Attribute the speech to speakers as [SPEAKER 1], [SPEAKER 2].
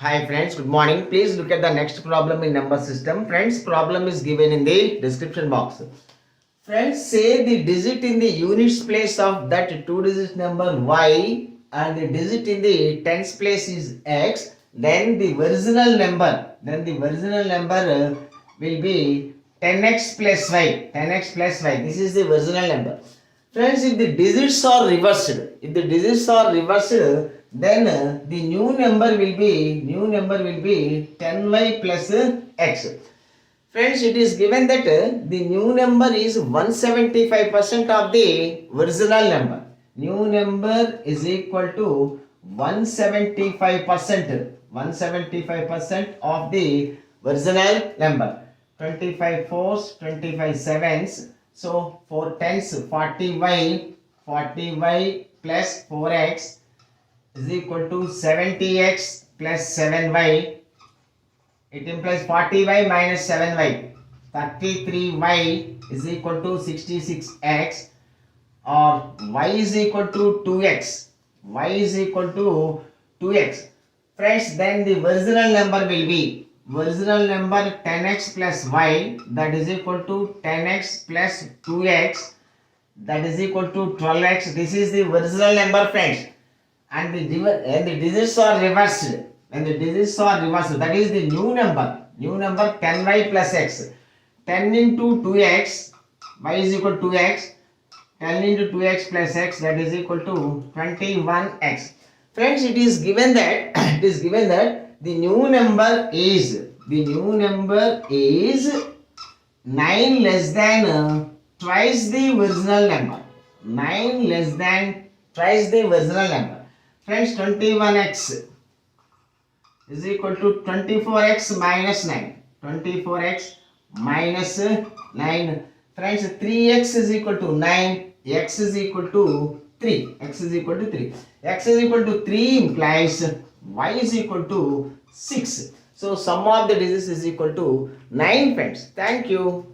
[SPEAKER 1] Hi friends, good morning. Please look at the next problem in number system. Friends, problem is given in the description box. Friends, say the digit in the units place of that two digit number y and the digit in the tens place is x, then the original number will be 10x plus y. 10x plus y. This is the original number. Friends, if the digits are reversed, then the new number will be 10y plus x. Friends, it is given that the new number is 175% of the original number. New number is equal to 175% of the original number. 25 fours, 25 sevens. So 4 tens, 40y plus 4x is equal to 70x plus 7y. It implies 40y minus 7y. 33y is equal to 66x, or y is equal to 2x. Friends, then the original number will be 10x plus y, that is equal to 10x plus 2x, that is equal to 12x. This is the original number, friends. And the digits are reversed. That is the new number 10y plus x. 10 into 2x, y is equal to 2x. 10 into 2x plus x, that is equal to 21x. Friends, it is given that the new number is 9 less than twice the original number. 9 less than twice the original number. Friends, 21x is equal to 24x minus 9. 24x minus 9. Friends, 3x is equal to 9. X is equal to 3. X is equal to 3 implies y is equal to 6. So sum of the digits is equal to 9, friends. Thank you.